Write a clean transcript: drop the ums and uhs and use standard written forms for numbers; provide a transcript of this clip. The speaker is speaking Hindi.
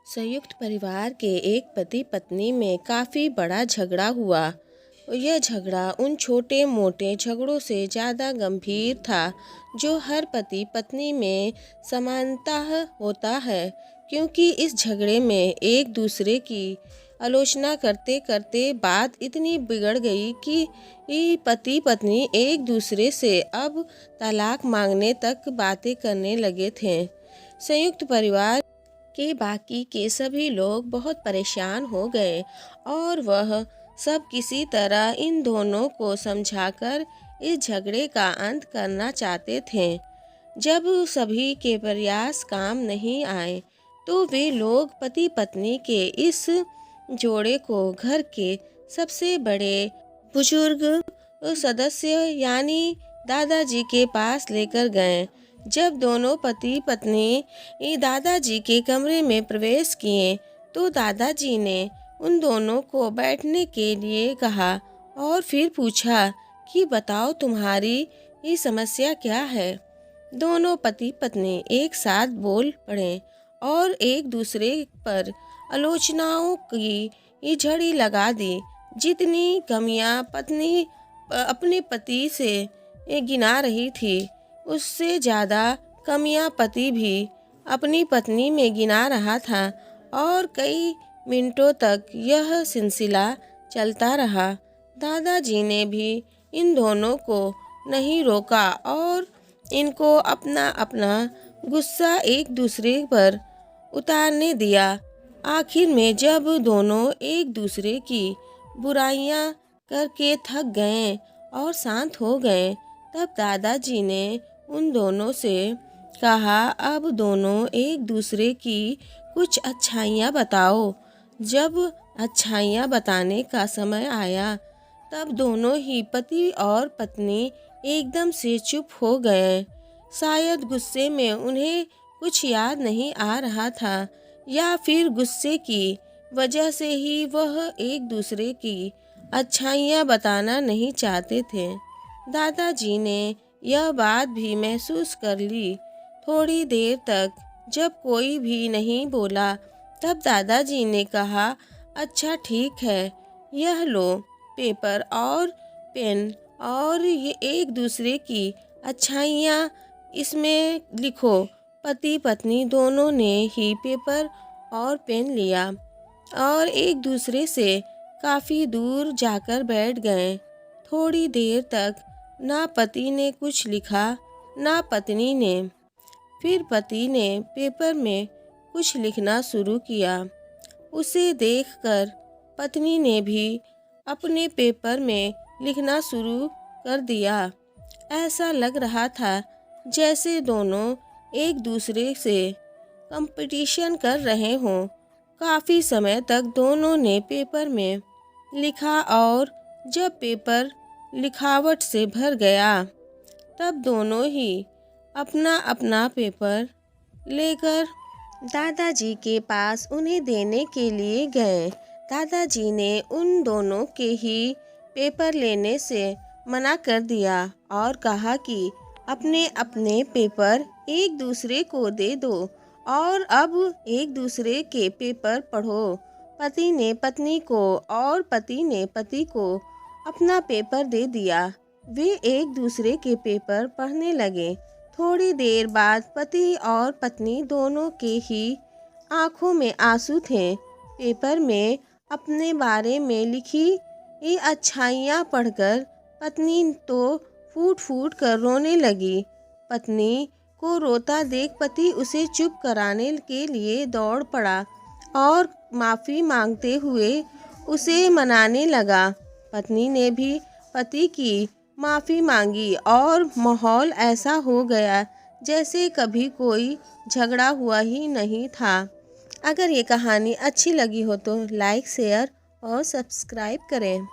संयुक्त परिवार के एक पति पत्नी में काफ़ी बड़ा झगड़ा हुआ। यह झगड़ा उन छोटे मोटे झगड़ों से ज़्यादा गंभीर था जो हर पति पत्नी में सामान्यतः होता है, क्योंकि इस झगड़े में एक दूसरे की आलोचना करते करते बात इतनी बिगड़ गई कि ये पति पत्नी एक दूसरे से अब तलाक मांगने तक बातें करने लगे थे। संयुक्त परिवार के बाकी के सभी लोग बहुत परेशान हो गए और वह सब किसी तरह इन दोनों को समझाकर इस झगड़े का अंत करना चाहते थे। जब सभी के प्रयास काम नहीं आए तो वे लोग पति पत्नी के इस जोड़े को घर के सबसे बड़े बुजुर्ग सदस्य यानी दादाजी के पास लेकर गए। जब दोनों पति पत्नी दादाजी के कमरे में प्रवेश किए तो दादाजी ने उन दोनों को बैठने के लिए कहा और फिर पूछा कि बताओ तुम्हारी ये समस्या क्या है। दोनों पति पत्नी एक साथ बोल पड़े और एक दूसरे पर आलोचनाओं की ये झड़ी लगा दी। जितनी कमियां पत्नी अपने पति से गिना रही थी, उससे ज़्यादा कमियां पति भी अपनी पत्नी में गिना रहा था और कई मिनटों तक यह सिलसिला चलता रहा। दादाजी ने भी इन दोनों को नहीं रोका और इनको अपना अपना गुस्सा एक दूसरे पर उतारने दिया। आखिर में जब दोनों एक दूसरे की बुराइयां करके थक गए और शांत हो गए, तब दादाजी ने उन दोनों से कहा, अब दोनों एक दूसरे की कुछ अच्छाइयाँ बताओ। जब अच्छाइयाँ बताने का समय आया तब दोनों ही पति और पत्नी एकदम से चुप हो गए। शायद गुस्से में उन्हें कुछ याद नहीं आ रहा था या फिर गुस्से की वजह से ही वह एक दूसरे की अच्छाइयाँ बताना नहीं चाहते थे। दादाजी ने यह बात भी महसूस कर ली। थोड़ी देर तक जब कोई भी नहीं बोला तब दादाजी ने कहा, अच्छा ठीक है, यह लो पेपर और पेन और ये एक दूसरे की अच्छाइयाँ इसमें लिखो। पति पत्नी दोनों ने ही पेपर और पेन लिया और एक दूसरे से काफ़ी दूर जाकर बैठ गए। थोड़ी देर तक ना पति ने कुछ लिखा ना पत्नी ने। फिर पति ने पेपर में कुछ लिखना शुरू किया। उसे देखकर पत्नी ने भी अपने पेपर में लिखना शुरू कर दिया। ऐसा लग रहा था जैसे दोनों एक दूसरे से कंपटीशन कर रहे हों। काफ़ी समय तक दोनों ने पेपर में लिखा और जब पेपर लिखावट से भर गया तब दोनों ही अपना अपना पेपर लेकर दादाजी के पास उन्हें देने के लिए गए। दादाजी ने उन दोनों के ही पेपर लेने से मना कर दिया और कहा कि अपने अपने पेपर एक दूसरे को दे दो और अब एक दूसरे के पेपर पढ़ो। पति ने पत्नी को और पति ने पति को अपना पेपर दे दिया। वे एक दूसरे के पेपर पढ़ने लगे। थोड़ी देर बाद पति और पत्नी दोनों के ही आंखों में आंसू थे। पेपर में अपने बारे में लिखी ये अच्छाइयाँ पढ़कर पत्नी तो फूट फूट कर रोने लगी। पत्नी को रोता देख पति उसे चुप कराने के लिए दौड़ पड़ा और माफ़ी मांगते हुए उसे मनाने लगा। पत्नी ने भी पति की माफ़ी मांगी और माहौल ऐसा हो गया जैसे कभी कोई झगड़ा हुआ ही नहीं था। अगर ये कहानी अच्छी लगी हो तो लाइक शेयर और सब्सक्राइब करें।